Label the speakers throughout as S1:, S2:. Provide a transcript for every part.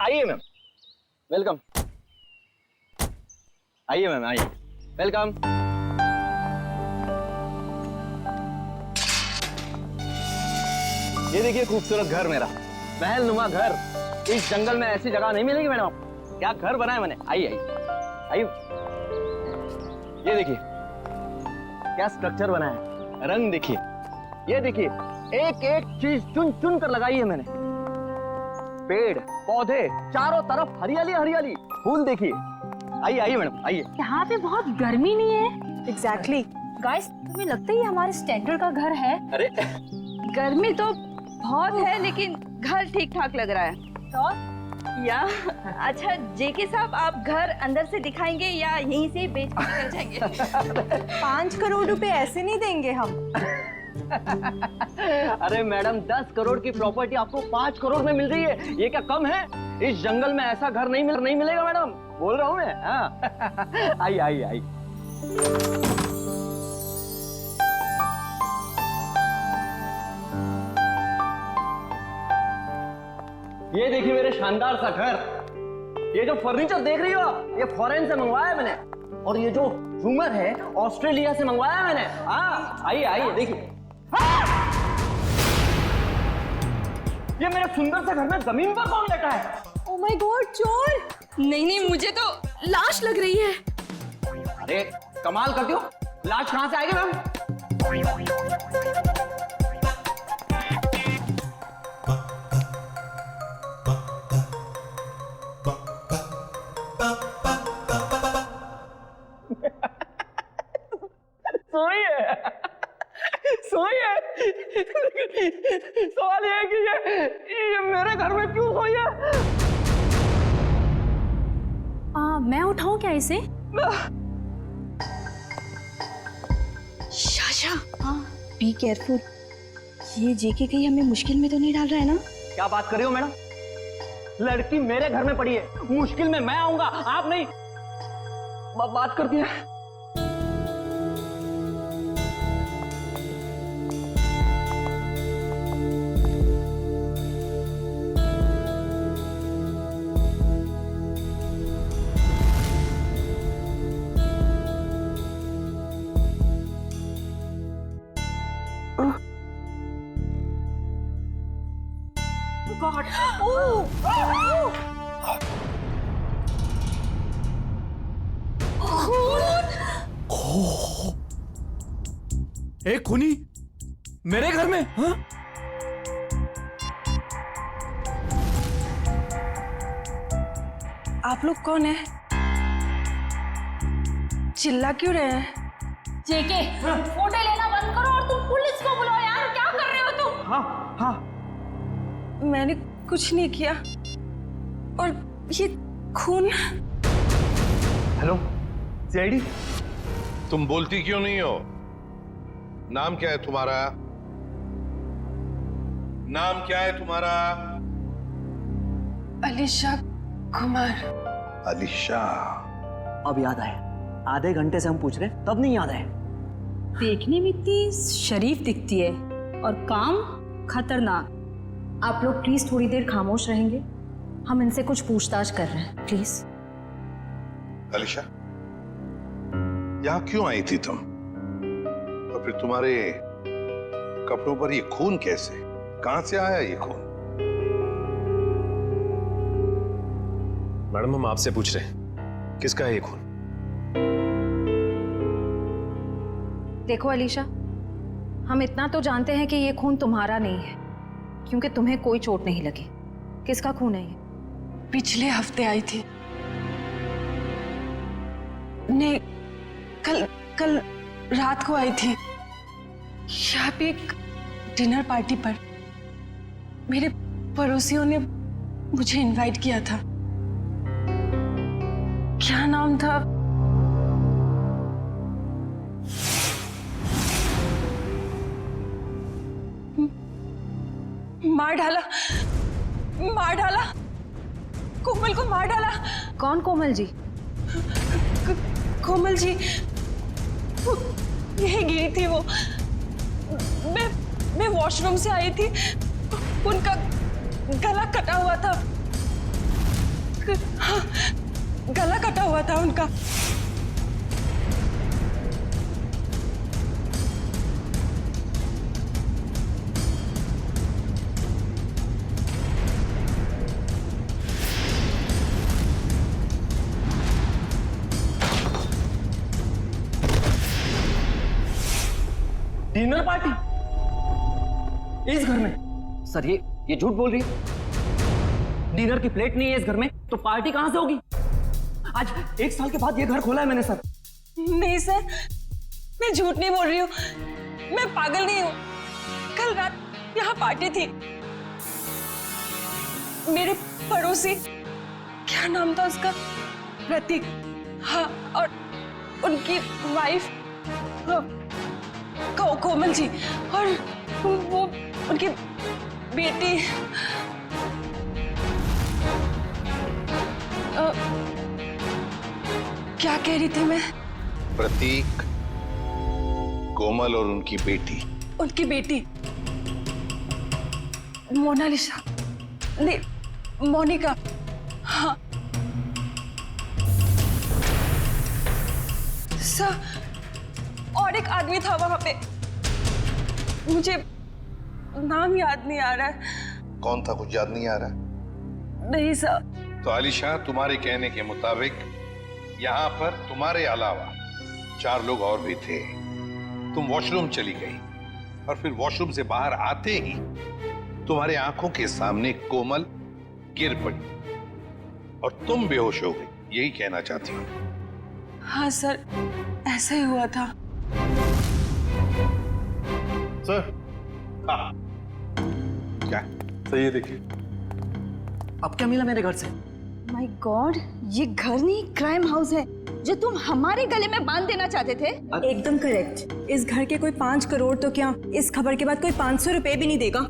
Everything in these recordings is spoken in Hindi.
S1: आइए मैम, वेलकम। आइए मैम, आइए, वेलकम। ये देखिए खूबसूरत घर मेरा, महल नुमा घर। इस जंगल में ऐसी जगह नहीं मिलेगी मैडम आपको। क्या घर बनाया मैंने। आइए आइए आइए, ये देखिए क्या स्ट्रक्चर बनाया है, रंग देखिए, ये देखिए एक एक चीज चुन चुन कर लगाई है मैंने। पेड़ पौधे चारों तरफ हरियाली हरियाली, फूल देखिए। आइए आइए मैडम, आइए।
S2: यहाँ पे बहुत गर्मी नहीं है?
S3: एग्जैक्टली।
S2: गाइस, तुम्हें लगता है ये हमारे स्टैंडर्ड का घर है?
S1: अरे
S4: गर्मी तो बहुत है लेकिन घर ठीक ठाक लग रहा है।
S2: तो
S4: या अच्छा जेके साहब, आप घर अंदर से दिखाएंगे या यहीं से बेच कर निकल जाएंगे?
S3: 5 करोड़ रुपए ऐसे नहीं देंगे हम।
S1: अरे मैडम, 10 करोड़ की प्रॉपर्टी आपको 5 करोड़ में मिल रही है, ये क्या कम है? इस जंगल में ऐसा घर नहीं मिलेगा मैडम, बोल रहा हूँ मैं। हाँ। आइए आइए आइए। ये देखिए मेरे शानदार सा घर। ये जो फर्नीचर देख रही हो ये फॉरेन से मंगवाया है मैंने, और ये जो झूमर है ऑस्ट्रेलिया से मंगवाया है मैंने। हाँ आइए आइए देखिए। ये मेरे सुंदर से घर में जमीन पर कौन लेटा है?
S3: ओह माय गॉड, चोर!
S4: नहीं, मुझे तो लाश लग रही है।
S1: अरे कमाल करती हो, लाश कहां से आएगी मैम? सोइए। सवाल ये है कि ये मेरे घर में क्यों सोई है?
S2: मैं उठाऊं क्या इसे?
S4: शाशा, हाँ बी केयरफुल। ये जेके कहीं हमें मुश्किल में तो नहीं डाल रहा है ना?
S1: क्या बात कर रही हो मैडम? लड़की मेरे घर में पड़ी है, मुश्किल में मैं आऊंगा, आप नहीं। बात करती है।
S2: गॉड!
S5: एक खूनी मेरे घर में? हाँ?
S3: आप लोग कौन है? चिल्ला क्यों रहे हैं?
S2: जेके, फोटो लेना बंद करो और तुम पुलिस को बुलाओ यार। क्या कर रहे हो तुम?
S1: हाँ हाँ,
S3: मैंने कुछ नहीं किया। और ये खून।
S1: Hello CID.
S6: तुम बोलती क्यों नहीं हो? नाम क्या है तुम्हारा? नाम क्या है तुम्हारा?
S3: अलीशा कुमार।
S6: अलीशा।
S1: अब याद आया, आधे घंटे से हम पूछ रहे तब नहीं याद आया।
S2: देखने में इतनी शरीफ दिखती है और काम खतरनाक। आप लोग प्लीज थोड़ी देर खामोश रहेंगे, हम इनसे कुछ पूछताछ कर रहे हैं, प्लीज।
S6: अलीशा, यहां क्यों आई थी तुम? और फिर तुम्हारे कपड़ों पर ये खून कैसे? कहां से आया ये खून?
S5: मैडम, हम आपसे पूछ रहे हैं, किसका है ये खून?
S2: देखो अलीशा, हम इतना तो जानते हैं कि ये खून तुम्हारा नहीं है, क्योंकि तुम्हें कोई चोट नहीं लगी। किसका खून है ये?
S3: पिछले हफ्ते आई थी। नहीं, कल रात को आई थी। यहाँ पे एक डिनर पार्टी पर मेरे पड़ोसियों ने मुझे इनवाइट किया था। क्या नाम था? मार डाला। कोमल को मार डाला।
S2: कौन कोमल जी?
S3: कोमल जी यही गिरी थी वो। मैं वॉशरूम से आई थी, उनका गला कटा हुआ था। हुआ था उनका।
S1: डिनर पार्टी इस घर में? सर ये झूठ बोल रही है। डिनर की प्लेट नहीं है इस घर में, तो पार्टी कहां से होगी? आज 1 साल के बाद ये घर खोला है मैंने सर।
S3: नहीं सर, मैं झूठ नहीं बोल रही हूँ, मैं पागल नहीं हूँ। कल रात यहाँ पार्टी थी। मेरे पड़ोसी, क्या नाम था उसका, प्रतीक, हाँ, और उनकी वाइफ कोमल जी, और वो उनकी बेटी क्या कह रही थी मैं?
S6: प्रतीक, कोमल और उनकी बेटी
S3: मोनालिसा, नहीं, मोनिका, हाँ सर। और एक आदमी था वहां पे, मुझे नाम याद नहीं आ रहा है।
S6: कौन था, कुछ याद नहीं आ रहा?
S3: नहीं सर।
S6: तो आलिशा, तुम्हारे कहने के मुताबिक यहाँ पर तुम्हारे अलावा 4 लोग और भी थे। तुम वॉशरूम चली गई और फिर वॉशरूम से बाहर आते ही तुम्हारे आंखों के सामने कोमल गिर पड़ी और तुम बेहोश हो गई। यही कहना चाहती हूँ?
S3: हाँ सर, ऐसा ही हुआ था।
S5: सर,
S6: हाँ, क्या
S5: सही है, देखिए।
S1: अब क्या मिला मेरे घर से?
S4: माय गॉड, ये घर नहीं क्राइम हाउस है जो तुम हमारे गले में बांध देना चाहते थे।
S7: एकदम करेक्ट। इस घर के कोई 5 करोड़ तो क्या, इस खबर के बाद कोई 500 रुपए भी नहीं देगा।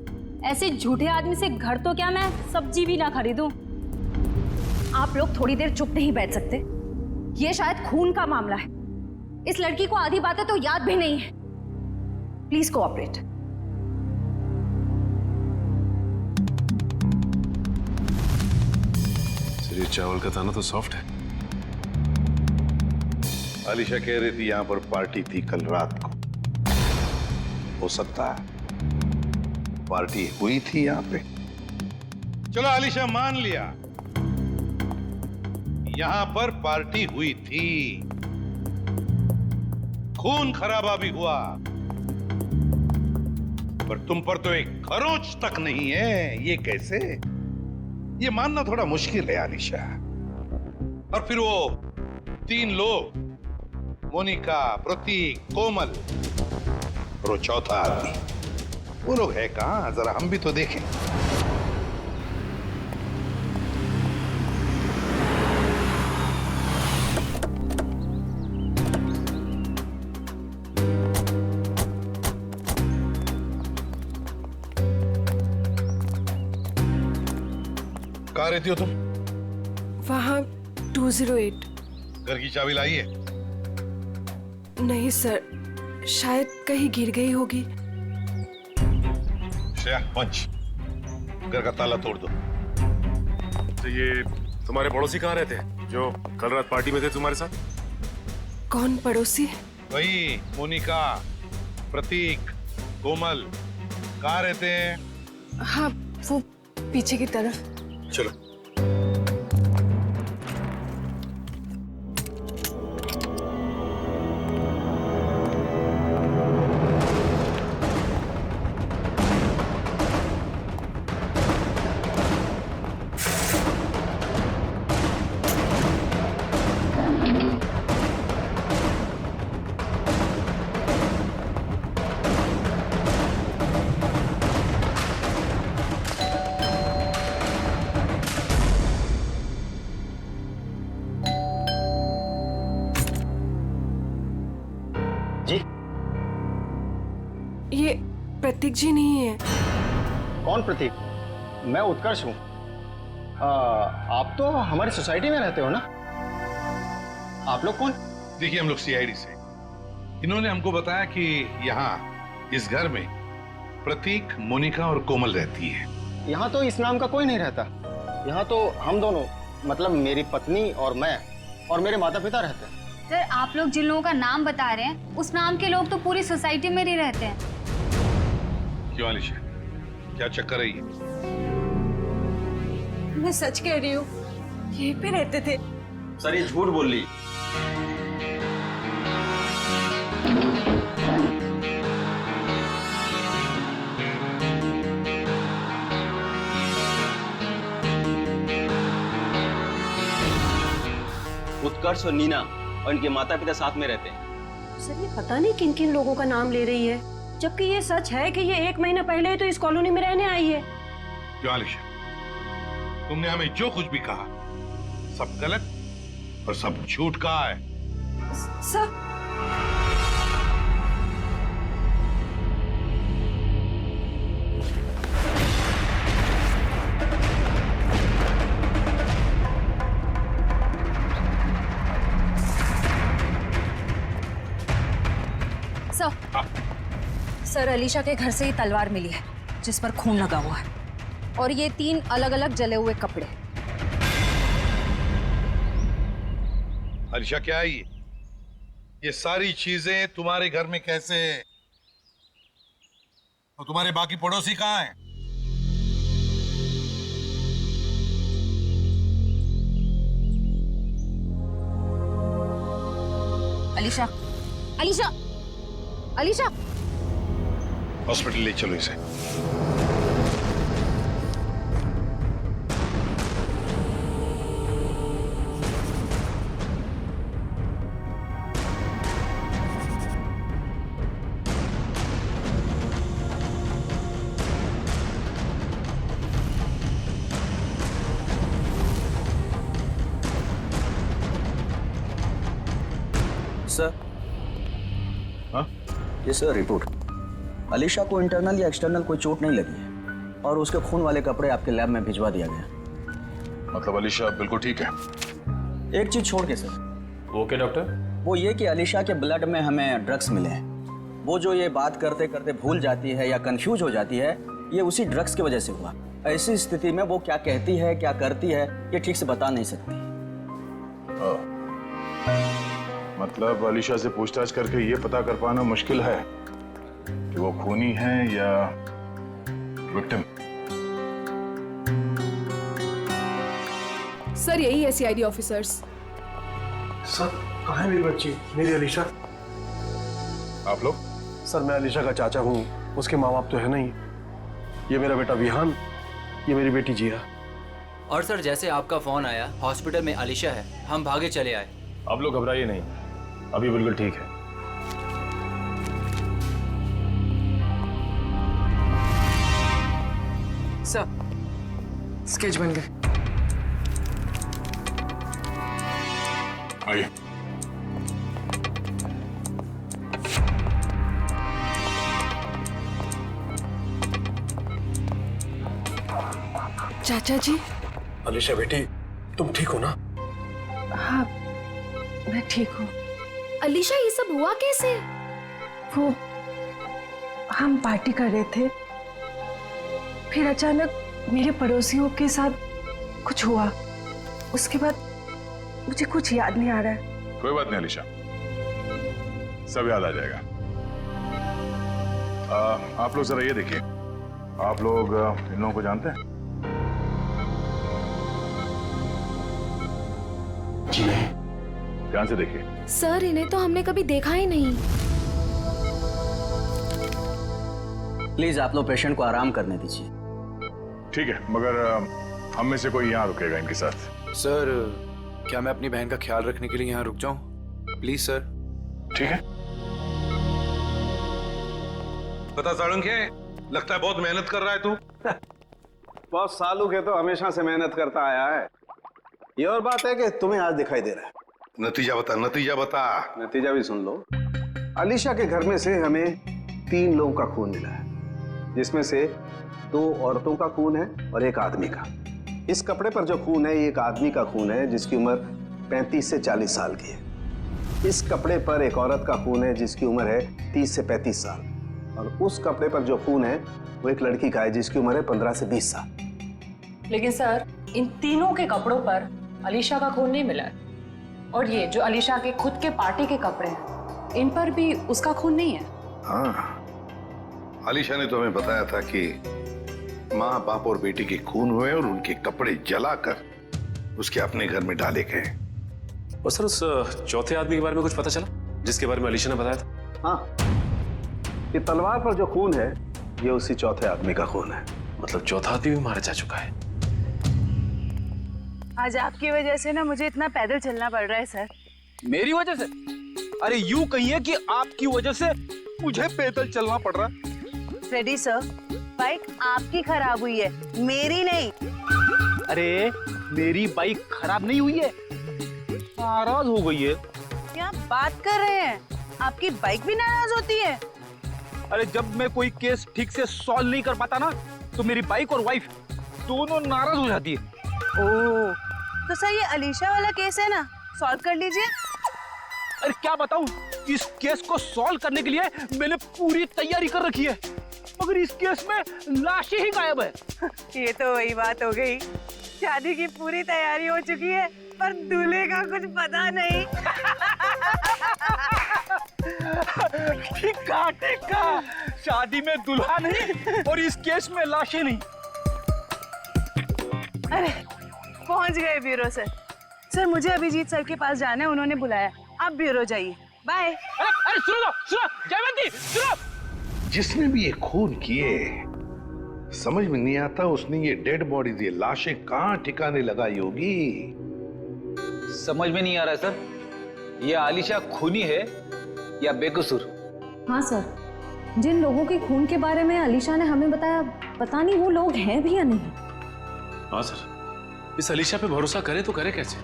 S2: ऐसे झूठे आदमी से घर तो क्या, मैं सब्जी भी ना खरीदूं।
S4: आप लोग थोड़ी देर चुप नहीं बैठ सकते? ये शायद खून का मामला है। इस लड़की को आधी बातें तो याद भी नहीं है। Please cooperate.
S5: ये चावल का दाना तो सॉफ्ट है।
S6: आलिशा कह रही थी यहाँ पर पार्टी थी कल रात को। हो सकता है पार्टी हुई थी यहाँ पे। चलो आलिशा, मान लिया यहाँ पर पार्टी हुई थी, खून खराबा भी हुआ, पर तुम पर तो एक खरोंच तक नहीं है। ये कैसे? ये मानना थोड़ा मुश्किल है आलिशा। और फिर वो 3 लोग, मोनिका, प्रतीक, कोमल और वो चौथा आदमी, वो लोग है कहां? जरा हम भी तो देखें। कहाँ रहती हो तुम?
S3: वहाँ 208।
S6: घर की चाबी लाई है?
S3: नहीं सर, शायद कहीं गिर गई होगी।
S6: श्रेया, पंच, घर का ताला तोड़ दो।
S5: तो ये तुम्हारे पड़ोसी कहाँ रहते हैं जो कल रात पार्टी में थे तुम्हारे साथ?
S3: कौन पड़ोसी?
S6: वही मोनिका, प्रतीक, कोमल, कहाँ रहते हैं?
S3: हाँ, वो पीछे की तरफ।
S6: चलो।
S3: ये प्रतीक जी नहीं है।
S8: कौन प्रतीक? मैं उत्कर्ष हूँ। आप तो हमारी सोसाइटी में रहते हो ना? आप लोग कौन?
S6: देखिए, हम लोग सीआईडी से। इन्होंने हमको बताया कि यहाँ इस घर में प्रतीक, मोनिका और कोमल रहती है।
S8: यहाँ तो इस नाम का कोई नहीं रहता। यहाँ तो हम दोनों, मतलब मेरी पत्नी और मैं, और मेरे माता पिता रहते हैं।
S4: सर आप लोग जिन लोगों का नाम बता रहे हैं उस नाम के लोग तो पूरी सोसाइटी में ही रहते हैं।
S6: क्यों अलीशा, क्या चक्कर है ये?
S7: मैं सच कह रही हूँ, यहीं पे रहते थे।
S1: सर ये झूठ बोल रही। उत्कर्ष और नीना और इनके माता पिता साथ में रहते हैं।
S9: सर ये पता नहीं किन किन लोगों का नाम ले रही है, जबकि ये सच है कि ये 1 महीना पहले ही तो इस कॉलोनी में रहने आई है।
S6: क्यों अलीशा, तुमने हमें जो कुछ भी कहा सब गलत और सब झूठ कहा है।
S7: सर
S4: सर अलीशा के घर से ही तलवार मिली है जिस पर खून लगा हुआ है और ये 3 अलग अलग जले हुए कपड़े।
S6: अलीशा क्या है ये सारी चीजें तुम्हारे घर में कैसे है? तो तुम्हारे बाकी पड़ोसी कहाँ हैं?
S4: अलीशा अलीशा अलीशा
S6: हॉस्पिटल ले चलो इसे।
S1: सर
S6: हाँ?
S1: ये सर रिपोर्ट। अलीशा को इंटरनल या एक्सटर्नल कोई चोट नहीं लगी है और उसके खून वाले कपड़े आपके लैब में भिजवा दिया गया।
S6: मतलब अलीशा बिल्कुल ठीक है?
S1: एक चीज छोड़ के सर।
S5: Okay doctor.
S1: वो ये कि अलीशा के ब्लड में हमें ड्रग्स मिले हैं। वो जो ये बात करते करते भूल जाती है या कंफ्यूज हो जाती है, ये उसी ड्रग्स की वजह से हुआ। ऐसी स्थिति में वो क्या कहती है क्या करती है ये ठीक से बता नहीं सकती।
S5: मतलब अलीशा से पूछताछ करके ये पता कर पाना मुश्किल है कि वो खूनी है या विक्टिम।
S3: सर यही है सीआईडी ऑफिसर्स।
S10: सर कहाँ है मेरी बच्ची, मेरी अलीशा?
S5: आप लोग?
S10: सर मैं अलीशा का चाचा हूँ, उसके माँ बाप तो है नहीं। ये मेरा बेटा विहान, ये मेरी बेटी जिया।
S11: और सर जैसे आपका फोन आया हॉस्पिटल में अलीशा है, हम भागे चले आए।
S5: आप लोग घबराइए नहीं, अभी बिल्कुल ठीक है।
S3: सर स्केच बन गए।
S5: आइए।
S3: चाचा जी।
S10: अलीशा बेटी तुम ठीक हो ना?
S3: हाँ मैं ठीक हूँ।
S4: अलीशा ये सब हुआ कैसे?
S3: वो हम पार्टी कर रहे थे, फिर अचानक मेरे पड़ोसियों के साथ कुछ हुआ। उसके बाद मुझे कुछ याद नहीं आ रहा है।
S5: कोई बात नहीं अलीशा, सब याद आ जाएगा। आप लोग जरा ये देखिए, आप लोग इन लोगों को जानते हैं?
S10: जी नहीं।
S5: ध्यान से देखिए।
S4: सर इन्हें तो हमने कभी देखा ही नहीं।
S1: प्लीज आप लोग पेशेंट को आराम करने दीजिए।
S5: ठीक है, मगर हम में से कोई यहाँ रुकेगा इनके साथ?
S12: सर क्या मैं अपनी बहन का ख्याल रखने के लिए यहाँ रुक जाऊं? Please sir.
S5: ठीक है।
S6: पता साळुंखे, लगता है बहुत मेहनत कर रहा है तू।
S8: बहुत सालों के तो हमेशा से मेहनत करता आया है। ये और बात है कि तुम्हें आज दिखाई दे रहा है।
S6: नतीजा बता, नतीजा बता।
S8: नतीजा भी सुन लो। अलीशा के घर में से हमें 3 लोगों का खून मिला है, जिसमें से 2 औरतों का खून है और 1 आदमी का। इस कपड़े पर जो खून है ये एक आदमी का खून है जिसकी उम्र 35 से 40 साल की है। इस कपड़े पर एक औरत का खून है जिसकी उम्र है 30 से 35 साल, और उस कपड़े पर जो खून है वो एक लड़की का है जिसकी उम्र है 15 से 20 साल।
S9: लेकिन सर इन तीनों के कपड़ों पर अलीशा का खून नहीं मिला है।
S2: और ये जो अलीशा के खुद के पार्टी के कपड़े हैं, इन पर भी उसका खून नहीं है?
S6: हाँ, अलीशा ने तो हमें बताया था कि माँ बाप और बेटी के खून हुए और उनके कपड़े जलाकर उसके अपने घर में डाले गए।
S10: और सर उस चौथे आदमी के बारे में कुछ पता चला जिसके बारे में अलीशा ने बताया था?
S8: हाँ, ये तलवार पर जो खून है ये उसी चौथे आदमी का खून है।
S10: मतलब चौथा आदमी भी मारा जा चुका है।
S3: आज आपकी वजह से ना मुझे इतना पैदल चलना पड़ रहा है सर।
S1: मेरी वजह से? अरे यूं कहिए कि आपकी वजह से मुझे पैदल चलना पड़ रहा है।
S3: फ्रेडी सर, बाइक आपकी खराब हुई है, मेरी नहीं।
S1: अरे मेरी बाइक खराब नहीं हुई है, नाराज हो गई है।
S3: क्या बात कर रहे हैं? आपकी बाइक भी नाराज होती है?
S1: अरे जब मैं कोई केस ठीक से सॉल्व नहीं कर पाता ना, तो मेरी बाइक और वाइफ दोनों नाराज हो जाती है।
S3: ओह, तो सर ये अलीशा वाला केस है ना, सॉल्व कर लीजिए।
S1: अरे क्या बताऊं, इस केस को सॉल्व करने के लिए मैंने पूरी तैयारी कर रखी है, मगर इस केस में लाशें ही गायब है।
S3: ये तो वही बात हो गई, शादी की पूरी तैयारी हो चुकी है पर दूल्हे का कुछ पता नहीं।
S1: ठीक कहा, शादी में दुल्हा नहीं और इस केस में लाशें नहीं।
S3: अरे पहुंच गए ब्यूरो सर। सर मुझे अभिजीत सर के पास जाना है, उन्होंने बुलाया। आप ब्यूरो जाइए, बाय।
S1: अरे सुनो जयवंती, सुनो।
S6: जिसने भी ये खून किए, समझ में नहीं आता उसने ये डेड बॉडीज, ये लाशें कहां ठिकाने लगाई होगी।
S11: समझ में नहीं आ रहा है सर, ये आलिशा खूनी है या बेकसूर?
S2: हाँ सर, जिन लोगों के खून के बारे में अलीशा ने हमें बताया, पता नहीं वो लोग हैं भी या नहीं।
S10: हाँ सर, इस अलीशा पे भरोसा करें तो करें कैसे?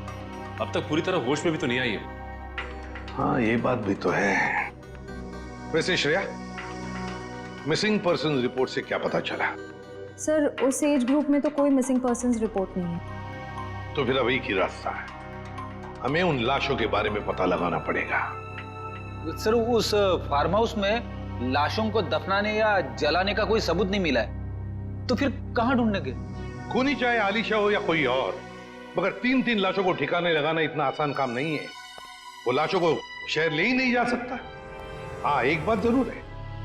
S10: अब तक पूरी तरह होश में भी तो नहीं आई है।
S6: हाँ ये बात भी तो है। वैसे श्रेया, मिसिंग पर्सन रिपोर्ट से क्या पता चला?
S2: सर उस एज ग्रुप में तो कोई मिसिंग पर्संस रिपोर्ट नहीं है।
S6: तो फिर अब एक ही रास्ता है, हमें उन लाशों के बारे में पता लगाना पड़ेगा।
S11: सर उस फार्म हाउस में लाशों को दफनाने या जलाने का कोई सबूत नहीं मिला है, तो फिर कहां ढूंढने?
S6: खूनी चाहे आलिशा हो या कोई और, मगर 3-3 लाशों को ठिकाने लगाना इतना आसान काम नहीं है। वो लाशों को शहर ले ही नहीं जा सकता। हाँ एक बात जरूर है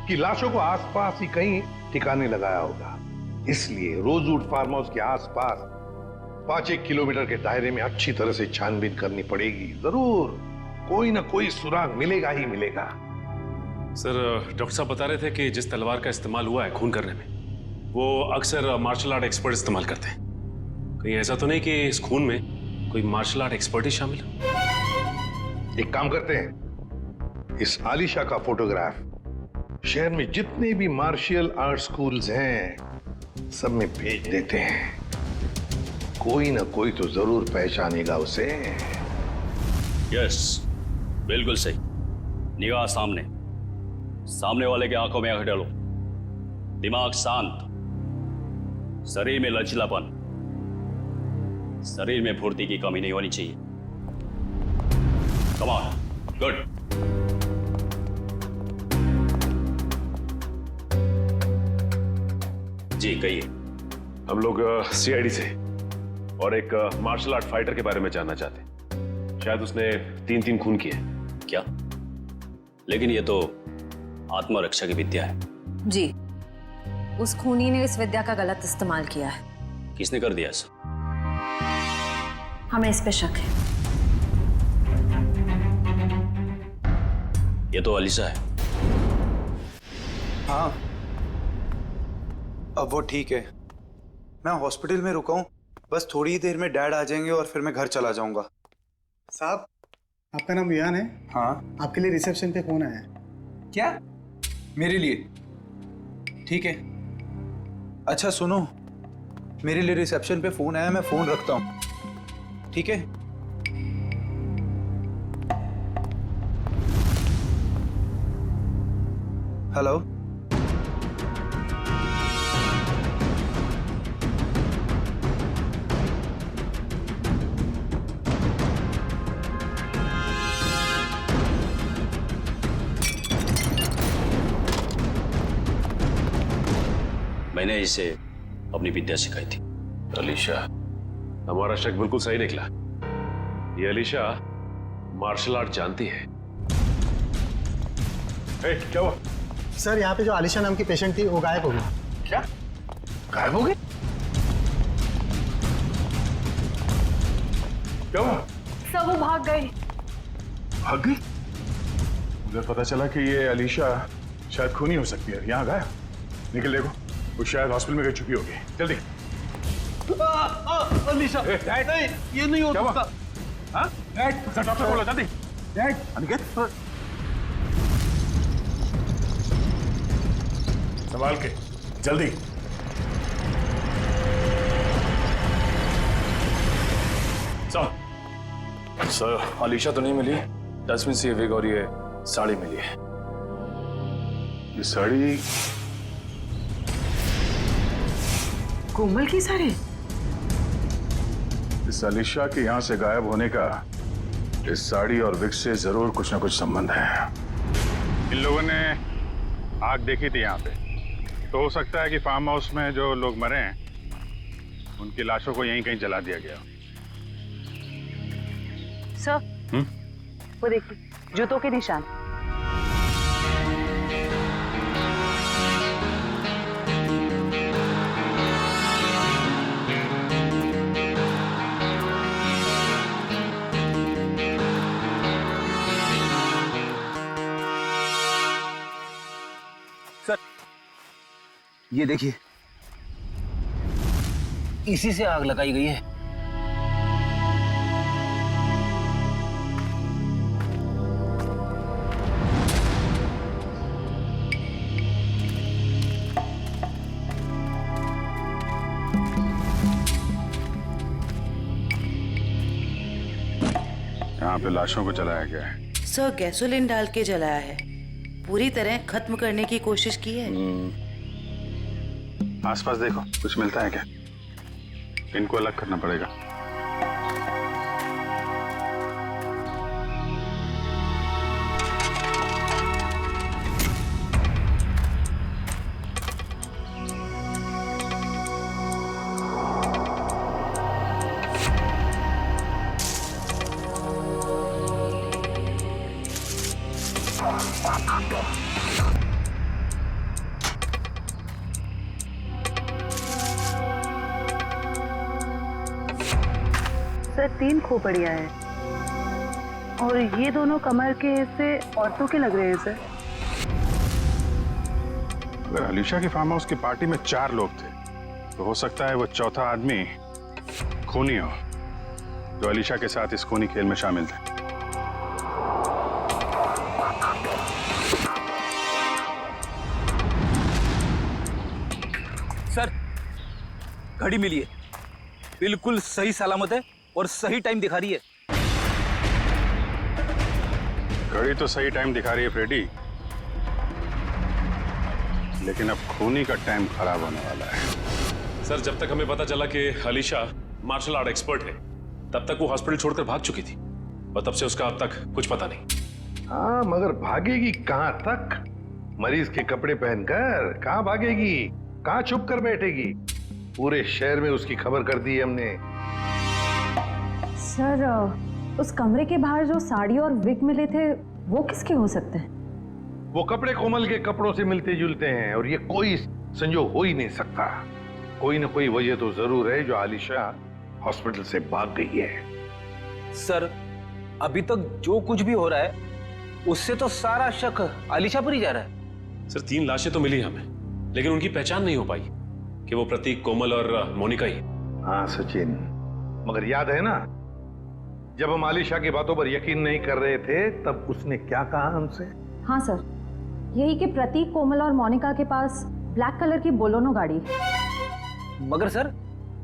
S6: कि लाशों को आसपास ही कहीं ठिकाने लगाया होगा, इसलिए रोजवुड फार्म हाउस के आसपास 5-1 किलोमीटर के दायरे में अच्छी तरह से छानबीन करनी पड़ेगी। जरूर कोई ना कोई सुराग मिलेगा ही मिलेगा।
S10: सर डॉक्टर साहब बता रहे थे कि जिस तलवार का इस्तेमाल हुआ है खून करने में, वो अक्सर मार्शल आर्ट एक्सपर्ट इस्तेमाल करते हैं। कहीं ऐसा तो नहीं कि इस खून में कोई मार्शल आर्ट एक्सपर्ट ही शामिल हो?
S6: एक काम करते हैं, इस आलिशा का फोटोग्राफ शहर में जितने भी मार्शल आर्ट स्कूल्स हैं सब में भेज देते हैं। कोई ना कोई तो जरूर पहचानेगा उसे।
S13: यस, बिल्कुल सही। निगाह सामने, सामने वाले के आंखों में आंख डालो, दिमाग शांत, शरीर में लचीलापन, शरीर में फुर्ती की कमी नहीं होनी चाहिए। Come on, good. जी कहिए।
S10: हम लोग सीआईडी से और एक मार्शल आर्ट फाइटर के बारे में जानना चाहते हैं। शायद उसने 3 खून किए।
S13: क्या? लेकिन ये तो आत्मरक्षा की विद्या है।
S2: जी, उस खूनी ने इस विद्या का गलत इस्तेमाल किया है।
S13: किसने कर दिया ऐसा?
S2: हमें इस पे शक है।
S13: ये तो अलीशा है।
S12: हाँ, अब वो ठीक है। मैं हॉस्पिटल में रुका हूँ, बस थोड़ी ही देर में डैड आ जाएंगे और फिर मैं घर चला जाऊंगा।
S14: साहब, आपका नाम विहान है?
S12: हाँ।
S14: आपके लिए रिसेप्शन पे फोन आया है।
S12: क्या? मेरे लिए? ठीक है। अच्छा सुनो, मेरे लिए रिसेप्शन पे फोन आया, मैं फोन रखता हूँ, ठीक है? हेलो,
S13: मैंने इसे अपनी विद्या सिखाई थी।
S10: अलीशा, हमारा शक बिल्कुल सही निकला। ये अलीशा मार्शल आर्ट जानती है।
S5: क्या हुआ?
S14: सर यहाँ पे जो आलिशा नाम की पेशेंट थी वो गायब हो गई।
S5: क्या गायब हो गई? क्या हुआ?
S3: सब वो भाग गई।
S5: भाग गई? मुझे पता चला कि ये अलीशा शायद खूनी हो सकती है। यहाँ गायब। निकल देखो, वो शायद हॉस्पिटल में गई चुकी होगी। जल्दी।
S1: अलीशा नहीं, ये नहीं हो सकता।
S5: हाँ? डॉक्टर बोलो जल्दी। अनिकेत संभाल के जल्दी।
S15: सर अलीशा तो नहीं मिली। जैस्मिन से ये विग और ये साड़ी मिली है।
S5: ये साड़ी
S3: कोमल की साड़ी?
S5: इस अलीशा के यहाँ से गायब होने का इस साड़ी और विग से जरूर कुछ ना कुछ संबंध है। इन लोगों ने आग देखी थी यहाँ पे, तो हो सकता है कि फार्म हाउस में जो लोग मरे हैं उनकी लाशों को यहीं कहीं जला दिया गया।
S3: सर वो देखिए, जूतों के निशान।
S11: सर ये देखिए, इसी से आग लगाई गई है।
S5: यहाँ पे लाशों को जलाया गया है।
S16: सर गैसोलीन डाल के जलाया है। पूरी तरह खत्म करने की कोशिश की है।
S5: आसपास देखो, कुछ मिलता है क्या? इनको अलग करना पड़ेगा।
S3: सर 3 खोपड़ियां हैं और ये दोनों कमर के हिस्से औरतों के लग रहे हैं सर।
S5: अगर अलीशा की फार्म हाउस की पार्टी में 4 लोग थे, तो हो सकता है वो चौथा आदमी खूनी हो, जो अलीशा के साथ इस खूनी खेल में शामिल थे।
S11: सर घड़ी मिली है, बिल्कुल सही सलामत है और सही टाइम दिखा रही है।
S5: घड़ी तो सही टाइम दिखा रही है फ्रेडी, लेकिन अब खूनी का टाइम खराब होने वाला है।
S10: सर जब तक हमें पता चला कि अलीशा मार्शल आर्ट एक्सपर्ट है, तब तक वो हॉस्पिटल छोड़कर भाग चुकी थी और तब से उसका अब तक कुछ पता नहीं।
S6: हाँ, मगर भागेगी कहां तक? मरीज के कपड़े पहनकर कहां भागेगी? कहां छुप कर बैठेगी? पूरे शहर में उसकी खबर कर दी है हमने।
S2: सर उस कमरे के बाहर जो साड़ी और विग मिले थे वो किसके हो सकते हैं?
S6: वो कपड़े कोमल के कपड़ों से मिलते जुलते हैं और ये कोई संजोग हो ही नहीं सकता। कोई ना कोई वजह तो जरूर है जो आलिशा हॉस्पिटल से भाग गई है।
S11: सर अभी तक जो कुछ भी हो रहा है उससे तो सारा शक आलिशा पर ही जा रहा है।
S10: सर 3 लाशें तो मिली हमें, लेकिन उनकी पहचान नहीं हो पाई कि वो प्रतीक, कोमल और मोनिका ही।
S6: हाँ सचिन, मगर याद है ना, जब हम आलिशा की बातों पर यकीन नहीं कर रहे थे तब उसने क्या कहा हमसे?
S2: हाँ सर, यही कि प्रतीक, कोमल और मोनिका के पास ब्लैक कलर की बोलोनो गाड़ी है।
S11: मगर सर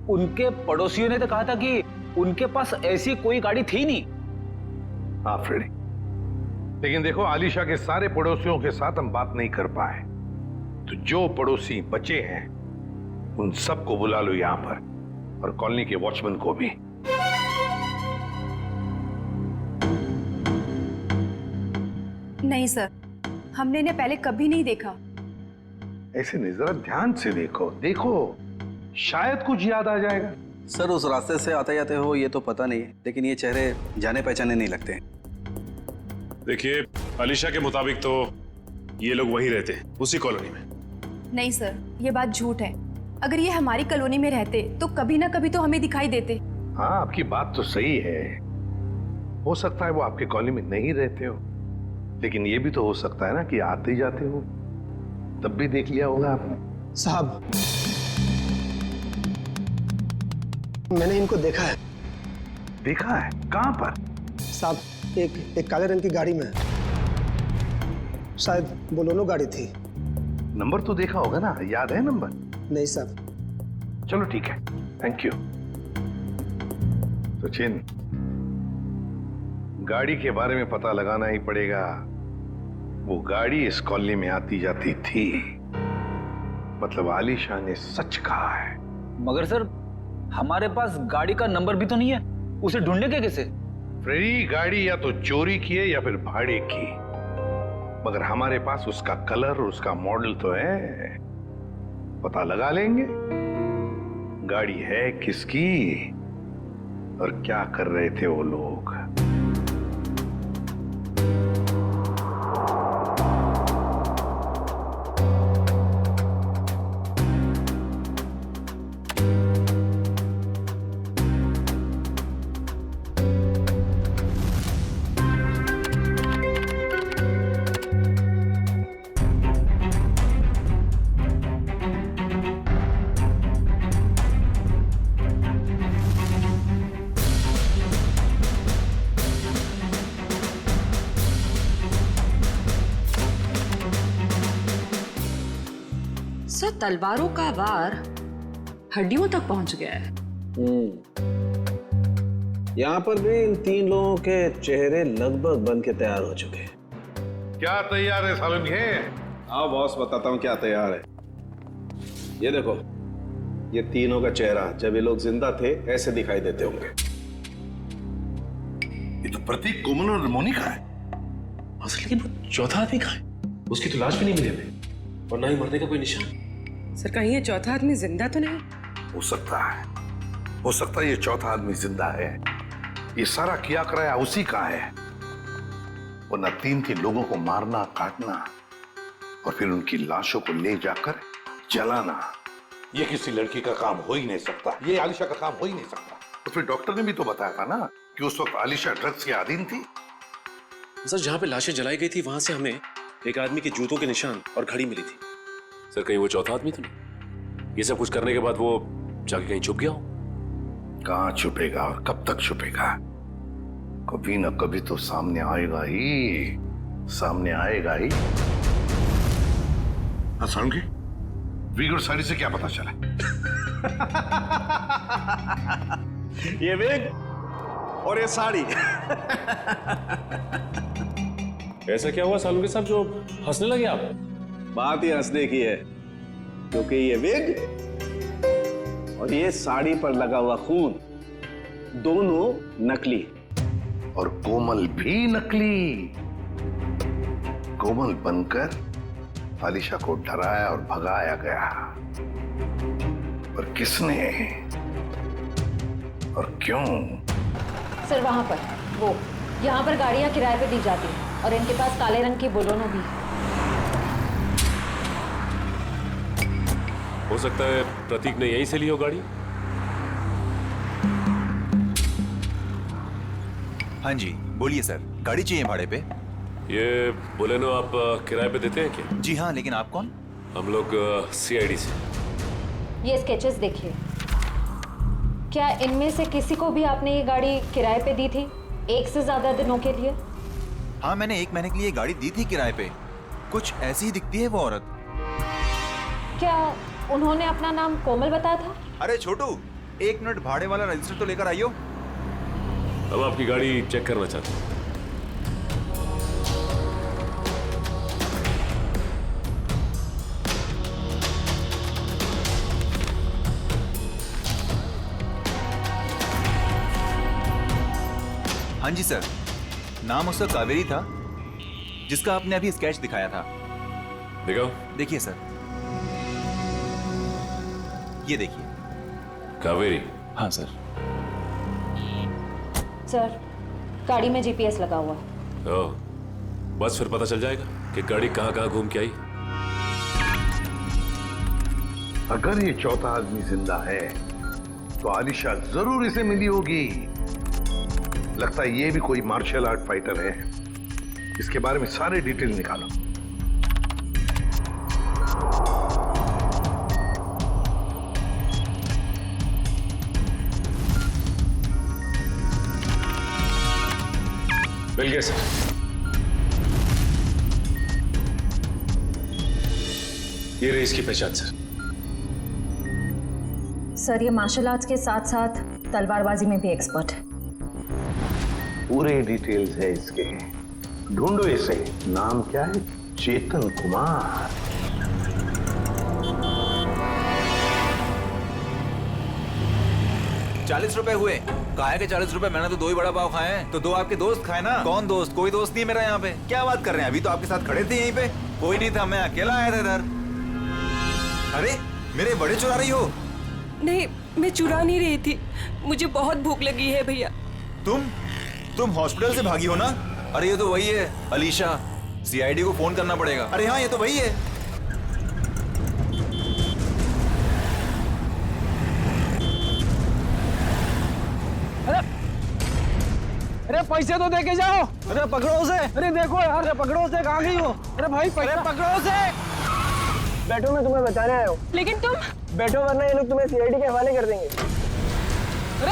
S11: उनके पड़ोसियों ने तो कहा था कि उनके पास ऐसी कोई गाड़ी थी नहीं।
S6: हाँ फ्रेडी, लेकिन देखो आलिशा के सारे पड़ोसियों के साथ हम बात नहीं कर पाए, तो जो पड़ोसी बचे हैं उन सबको बुला लो यहां पर, और कॉलोनी के वॉचमैन को भी।
S4: नहीं सर, हमने इन्हें पहले कभी नहीं देखा।
S6: ऐसे नहीं, जरा ध्यान से देखो, देखो शायद कुछ याद आ जाएगा।
S8: सर उस रास्ते से आते जाते हो ये तो पता नहीं, लेकिन ये चेहरे जाने पहचाने नहीं लगते।
S10: देखिए, अलीशा के मुताबिक तो ये लोग वहीं रहते हैं, उसी कॉलोनी में।
S3: नहीं सर, ये बात झूठ है। अगर ये हमारी कॉलोनी में रहते तो कभी ना कभी तो हमें दिखाई देते।
S6: हाँ, आपकी बात तो सही है। हो सकता है वो आपके कॉलोनी में नहीं रहते हो, लेकिन ये भी तो हो सकता है ना कि आते जाते हो, तब भी देख लिया होगा आपने।
S14: साहब, मैंने इनको देखा है।
S6: देखा है? कहां पर?
S14: साहब, एक काले रंग की गाड़ी में, शायद बोलोनो गाड़ी थी।
S6: नंबर तो देखा होगा ना, याद है नंबर?
S14: नहीं साहब।
S6: चलो ठीक है, थैंक यू। सचिन, गाड़ी के बारे में पता लगाना ही पड़ेगा। वो गाड़ी इस कॉलोनी में आती जाती थी, मतलब आलिशा ने सच कहा है।
S11: मगर सर, हमारे पास गाड़ी का नंबर भी तो नहीं है, उसे ढूंढने के कैसे?
S6: फ्रेडी, गाड़ी या तो चोरी की है या फिर भाड़े की, मगर हमारे पास उसका कलर और उसका मॉडल तो है, पता लगा लेंगे गाड़ी है किसकी और क्या कर रहे थे वो लोग।
S2: सर, तलवारों का वार हड्डियों तक पहुंच गया है।
S8: यहाँ पर भी इन 3 लोगों के चेहरे लगभग बन के तैयार हो चुके हैं।
S6: क्या तैयार है सालन के?
S8: हाँ बॉस, बताता हूँ क्या तैयार है। ये देखो, ये तीनों का चेहरा जब ये लोग जिंदा थे ऐसे दिखाई देते होंगे।
S6: ये तो प्रतीक, कोमल और मोनिका है।
S10: असल लेकिन वो चौथा आदमी कहाँ है? उसकी तो लाश भी नहीं मिली हमें, और ना ही मरने का कोई निशान।
S3: सर, कहीं ये चौथा आदमी जिंदा तो नहीं?
S6: हो सकता है ये चौथा आदमी जिंदा है। ये सारा किया कराया उसी का है। वरना 3 लोगों को मारना, काटना और फिर उनकी लाशों को ले जाकर जलाना, ये किसी लड़की का काम हो ही नहीं सकता। ये आलिशा का काम हो ही नहीं सकता। तो फिर डॉक्टर ने भी तो बताया था ना कि उस वक्त आलिशा ड्रग्स के अधीन थी।
S10: सर, जहां पे लाशें जलाई गई थी वहां से हमें एक आदमी के जूतों के निशान और घड़ी मिली थी। सर, कहीं वो चौथा आदमी तो नहीं? ये सब कुछ करने के बाद वो जाके कहीं छुप गया हो?
S6: कहां छुपेगा और कब तक छुपेगा? कभी ना कभी तो सामने आएगा ही, सामने आएगा ही। हाँ सालुंके, विग और साड़ी से क्या पता चला?
S1: ये विग और ये साड़ी।
S10: ऐसा क्या हुआ सालुंके साहब जो हंसने लगे आप?
S8: बात ही हंसने की है, क्योंकि ये विग और ये साड़ी पर लगा हुआ खून दोनों नकली,
S6: और कोमल भी नकली। कोमल बनकर आलिशा को डराया और भगाया गया। पर किसने और क्यों?
S4: सर, वहां पर वो, यहाँ पर गाड़ियां किराए पे दी जाती हैं और इनके पास काले रंग की बोलोनो भी है।
S10: हो सकता है प्रतीक ने यहीं से ली हो गाड़ी।
S12: हाँ जी, बोलिए सर, गाड़ी चाहिए भाड़े पे?
S10: ये बोलेनो आप किराए पे देते हैं क्या?
S12: जी हाँ, लेकिन आप कौन?
S10: हम लोग CID से।
S4: ये स्केचेस देखिए, क्या इनमें से किसी को भी आपने ये गाड़ी किराए पे दी थी 1 से ज्यादा दिनों के लिए?
S12: हाँ, मैंने 1 महीने के लिए गाड़ी दी थी किराए पे। कुछ ऐसी ही दिखती है वो औरत।
S4: क्या उन्होंने अपना नाम कोमल बताया था?
S12: अरे छोटू, 1 मिनट, भाड़े वाला रजिस्टर तो लेकर आइयो।
S10: हम आपकी गाड़ी चेक करना चाहते हैं।
S12: हाँ जी सर, नाम उसका कावेरी था, जिसका आपने अभी स्केच दिखाया था।
S10: दिखाओ।
S12: देखिए सर, ये देखिए।
S10: कावेरी?
S12: हाँ सर।
S4: सर, गाड़ी में GPS लगा हुआ है।
S10: ओह, बस फिर पता चल जाएगा कि गाड़ी कहाँ कहाँ घूम के आई।
S6: अगर ये चौथा आदमी जिंदा है तो आलिशा जरूर इसे मिली होगी। लगता है ये भी कोई मार्शल आर्ट फाइटर है। इसके बारे में सारे डिटेल निकालो।
S10: मिल गया सर। ये रही इसकी पहचान सर।
S2: सर ये मार्शल आर्ट्स के साथ साथ तलवारबाजी में भी एक्सपर्ट है।
S6: पूरे डिटेल्स है इसके। ढूंढो इसे। नाम क्या है? चेतन कुमार।
S12: ₹40 हुए। काहे के ₹40? मैंने तो 2 ही बड़ा पाव खाए हैं। तो 2 आपके दोस्त खाए ना। कौन दोस्त? कोई दोस्त नहीं है मेरा यहाँ पे। क्या बात कर रहे हैं? अभी तो आपके साथ खड़े थे यहीं पे। कोई नहीं था, मैं अकेला आया था इधर। अरे मेरे बड़े चुरा रही हो?
S3: नहीं, मैं चुरा नहीं रही थी। मुझे बहुत भूख लगी है भैया।
S12: तुम हॉस्पिटल से भागी हो ना? अरे ये तो वही है अलीशा। सीआईडी को फोन करना पड़ेगा। अरे हाँ, ये तो वही है।
S1: अरे पैसे तो देके जाओ। अरे पकड़ो उसे। अरे देखो यार, अरे पकड़ो उसे। कहाँ गई हो? अरे भाई पैसे पकड़ो उसे। बैठो, मैं तुम्हें बताने आया हूँ।
S3: लेकिन तुम
S1: बैठो वरना ये लोग तुम्हें सीआईडी के हवाले कर देंगे। अरे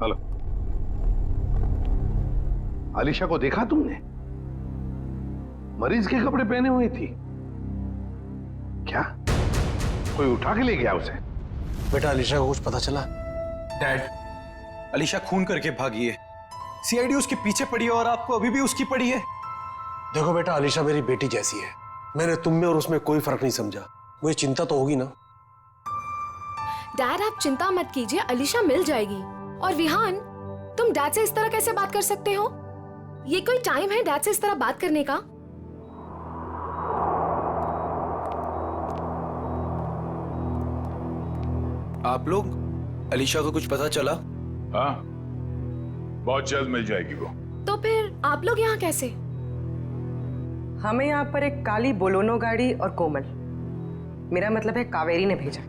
S6: हेलो, आलिशा को देखा तुमने? मरीज के कपड़े पहने हुई थी। क्या कोई उठा के ले गया उसे?
S14: बेटा अलीशा को कुछ पता चला?
S12: डैड, अलीशा खून करके भागी है। सीआईडी उसके पीछे पड़ी है और आपको अभी भी उसकी पड़ी है।
S14: देखो बेटा, अलीशा मेरी बेटी जैसी है। मैंने तुम में और उसमें कोई फर्क नहीं समझा। मुझे चिंता तो होगी ना।
S17: डैड आप चिंता मत कीजिए, अलीशा मिल जाएगी। और विहान, तुम डैड से इस तरह कैसे बात कर सकते हो? ये कोई टाइम है डैड से इस तरह बात करने का?
S12: आप लोग, अलीशा को कुछ पता चला?
S5: हाँ, बहुत जल्द मिल जाएगी वो।
S17: तो फिर आप लोग यहाँ कैसे?
S18: हमें यहाँ पर एक काली बोलोनो गाड़ी और कोमल, मेरा मतलब है कावेरी ने भेजा,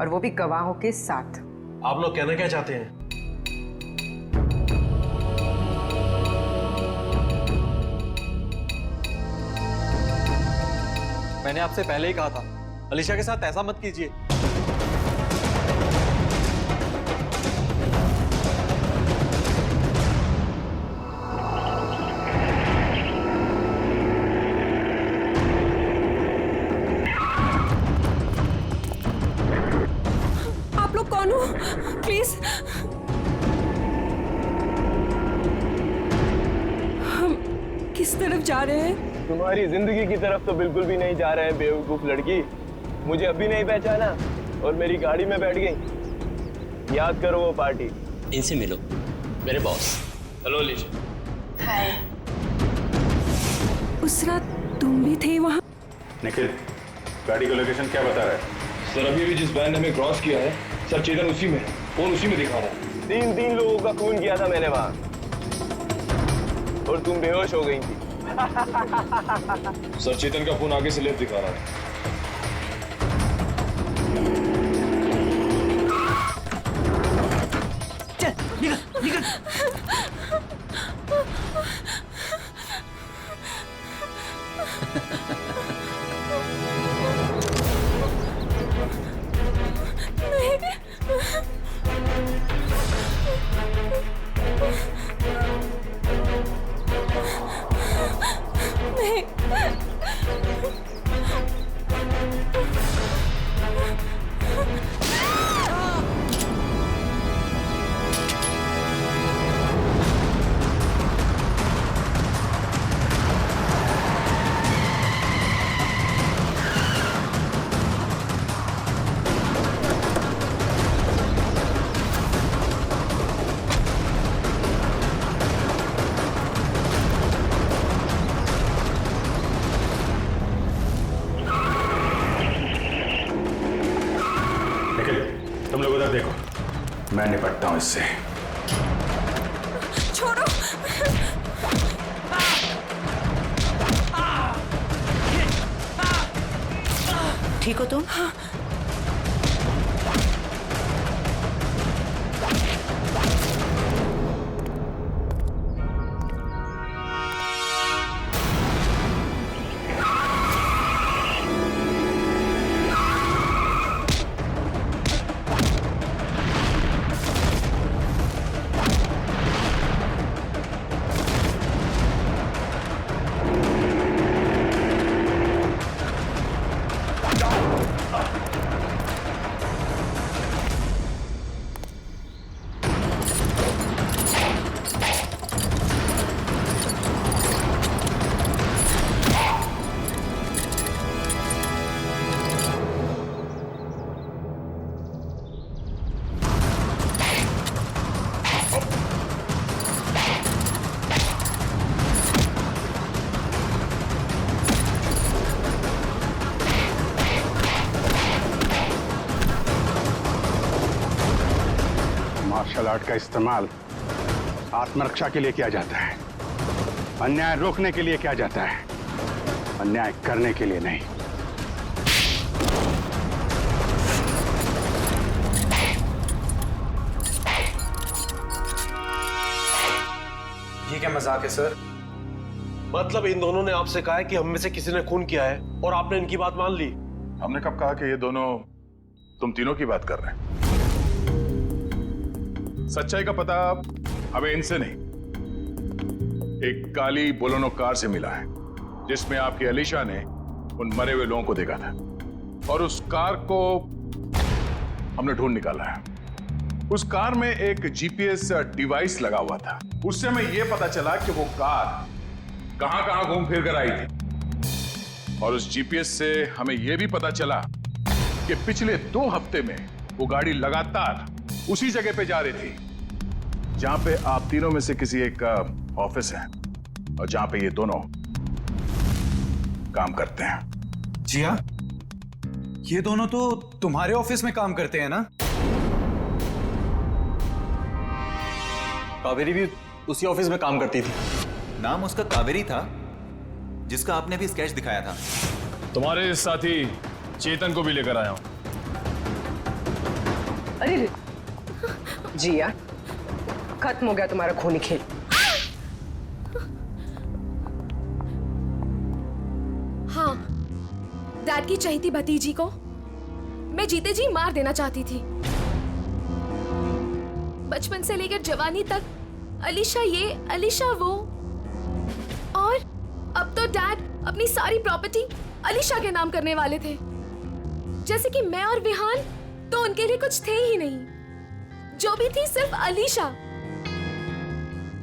S18: और वो भी गवाहों के साथ।
S14: आप लोग कहना क्या चाहते हैं?
S1: मैंने आपसे पहले ही कहा था, अलीशा के साथ ऐसा मत कीजिए।
S3: आप लोग कौन हो? प्लीज। हम किस तरफ जा रहे हैं?
S1: तुम्हारी जिंदगी की तरफ तो बिल्कुल भी नहीं जा रहे हैं बेवकूफ लड़की। मुझे अभी नहीं पहचाना और मेरी गाड़ी में बैठ गई। याद करो वो पार्टी।
S13: इनसे मिलो, मेरे बॉस।
S1: हेलो अलीशा।
S3: हाय। उस रात तुम भी थे वहाँ?
S5: निखिल, गाड़ी का लोकेशन क्या बता रहा है?
S15: सर अभी जिस वैन ने हमें क्रॉस किया है सर, चेतन उसी में, फोन उसी में दिखा रहा है।
S1: 3 लोगों का खून किया था मैंने वहां, और तुम बेहोश हो गई थी।
S15: सर चेतन का फोन आगे से लेफ्ट दिखा रहा है।
S1: चल निकल निकल।
S5: तुम लोग उधर देखो, मैं निपटता हूं इससे।
S16: ठीक हो तुम?
S3: हाँ।
S5: मार्शल आर्ट का इस्तेमाल आत्मरक्षा के लिए किया जाता है, अन्याय रोकने के लिए किया जाता है, अन्याय करने के लिए नहीं।
S14: ये क्या मजाक है सर? मतलब इन दोनों ने आपसे कहा है कि हम में से किसी ने खून किया है और आपने इनकी बात मान ली?
S5: हमने कब कहा कि ये दोनों तुम तीनों की बात कर रहे हैं? सच्चाई का पता हमें इनसे नहीं, एक काली बोलेरो कार से मिला है जिसमें आपकी अलीशा ने उन मरे हुए लोगों को देखा था और उस कार को हमने ढूंढ निकाला है। उस कार में एक जीपीएस डिवाइस लगा हुआ था। उससे हमें यह पता चला कि वो कार कहां-कहां घूम फिर कर आई थी और उस जीपीएस से हमें यह भी पता चला कि पिछले 2 हफ्ते में वो गाड़ी लगातार उसी जगह पे जा रही थी जहां पे आप तीनों में से किसी एक का ऑफिस है और जहां पे ये दोनों काम करते हैं।
S12: जी हाँ, ये दोनों तो तुम्हारे ऑफिस में काम करते हैं ना?
S1: कावेरी भी उसी ऑफिस में काम करती थी।
S12: नाम उसका कावेरी था, जिसका आपने भी स्केच दिखाया था।
S15: तुम्हारे साथी चेतन को भी लेकर आया हूं।
S18: अरे जिया, खत्म हो गया तुम्हारा खूनी खेल।
S17: हाँ, डैड की चहेती भतीजी को मैं जीते जी मार देना चाहती थी। बचपन से लेकर जवानी तक अलीशा ये, अलीशा वो, और अब तो डैड अपनी सारी प्रॉपर्टी अलीशा के नाम करने वाले थे। जैसे कि मैं और विहान तो उनके लिए कुछ थे ही नहीं, जो भी थी सिर्फ अलीशा।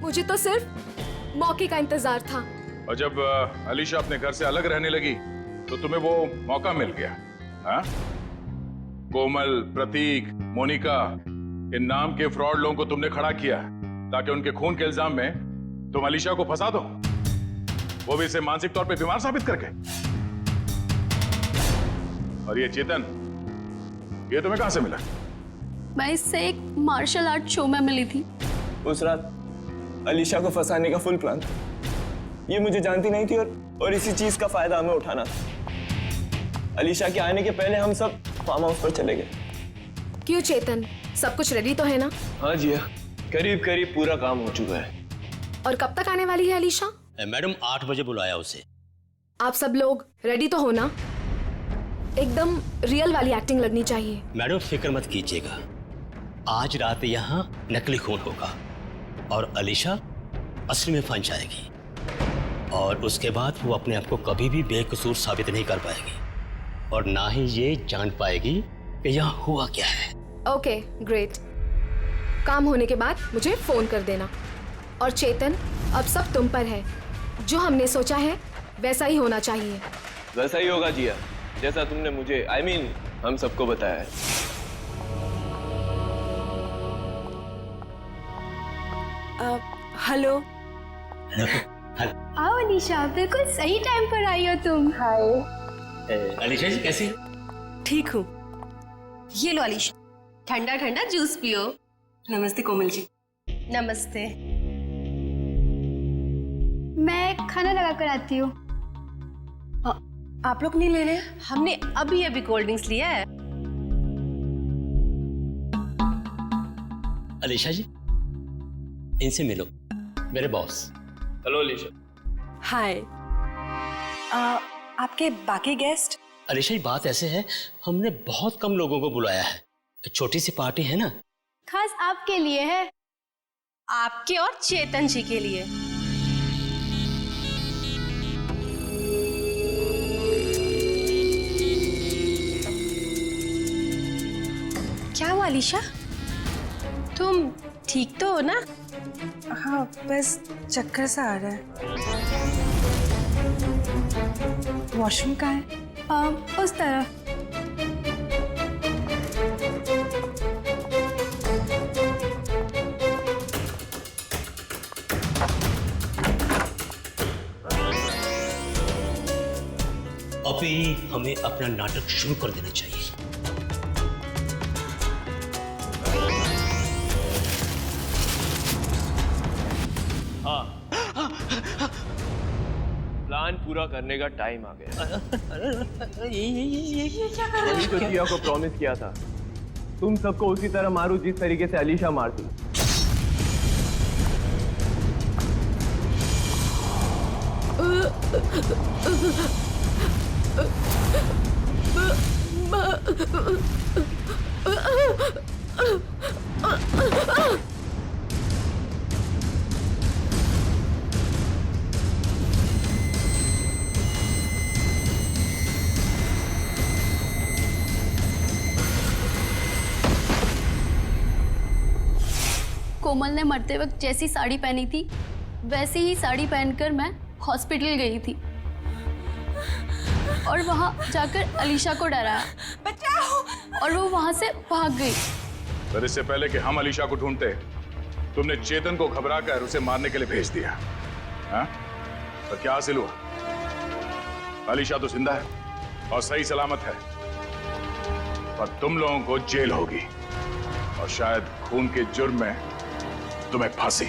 S17: मुझे तो सिर्फ मौके का इंतजार था।
S5: और जब अलीशा अपने घर से अलग रहने लगी तो तुम्हें वो मौका मिल गया। हाँ? कोमल, प्रतीक, मोनिका, इन नाम के फ्रॉड लोगों को तुमने खड़ा किया ताकि उनके खून के इल्जाम में तुम अलीशा को फंसा दो, वो भी इसे मानसिक तौर पे बीमार साबित करके। और ये चेतन, ये तुम्हें कहां से मिला?
S2: मैं इससे एक मार्शल आर्ट शो में मिली थी।
S1: उस रात अलीशा को फंसाने का फुल प्लान था। ये मुझे जानती नहीं थी और इसी चीज का फायदा हमें उठाना था। अलीशा के आने के पहले हम सब फार्म हाउस पर चले गए।
S17: क्यों चेतन, सब कुछ रेडी तो है ना?
S1: हाँ जी, करीब करीब पूरा काम हो चुका है।
S17: और कब तक आने वाली है अलीशा?
S13: मैडम 8 बजे बुलाया उसे।
S17: आप सब लोग रेडी तो हो ना? एकदम रियल वाली एक्टिंग लगनी चाहिए।
S13: मैडम फिक्र मत कीजिएगा, आज रात यहाँ नकली खून होगा और अलीशा असली में फंस जाएगी और उसके बाद वो अपने आप को कभी भी बेकसूर साबित नहीं कर पाएगी और ना ही ये जान पाएगी कि यहाँ हुआ क्या है।
S17: Okay, great. काम होने के बाद मुझे फोन कर देना। और चेतन, अब सब तुम पर है। जो हमने सोचा है वैसा ही होना चाहिए।
S1: वैसा ही होगा जिया, जैसा तुमने मुझे हम सबको बताया है।
S3: हेलो।
S2: आओ अलीशा, बिल्कुल सही टाइम पर आई हो तुम।
S13: हाय अलीशा जी, कैसी?
S3: ठीक हूँ।
S4: ये लो अलीशा, ठंडा ठंडा जूस पियो।
S3: नमस्ते कोमल जी।
S4: नमस्ते।
S2: मैं खाना लगा कर आती हूँ।
S3: आप लोग नहीं ले रहे?
S4: हमने अभी अभी कोल्ड ड्रिंक्स लिया है।
S13: अलीशा जी, इनसे मिलो, मेरे बॉस।
S15: हेलो अलीशा।
S3: हाय। आपके बाकी गेस्ट?
S13: अलीशा जी, बात ऐसे है, हमने बहुत कम लोगों को बुलाया है, छोटी सी पार्टी है ना।
S4: खास आपके लिए है, आपके और चेतन जी के लिए।
S3: क्या हुआ अलीशा? तुम ठीक तो हो ना? हाँ, बस चक्कर सा आ रहा है। वॉशरूम कहाँ है?
S4: उस तरफ।
S13: अभी हमें अपना नाटक शुरू कर देना चाहिए।
S15: प्लान पूरा करने का टाइम आ गया।
S1: वही तो जिया को प्रॉमिस किया था, तुम सबको उसी तरह मारू जिस तरीके से अलीशा मारती।
S4: कोमल ने मरते वक्त जैसी साड़ी पहनी थी वैसी ही साड़ी पहनकर मैं हॉस्पिटल गई थी और वहां जाकर अलीशा को डराया, बचाओ, और वो वहां से भाग गई।
S5: पर इससे पहले कि हम अलीशा को ढूंढते, तुमने चेतन को घबराकर उसे मारने के लिए भेज दिया। हाँ? पर क्या हासिल हुआ? अलीशा तो जिंदा है और सही सलामत है, पर तुम लोगों को जेल होगी और शायद खून के जुर्म में तुम्हें फांसी।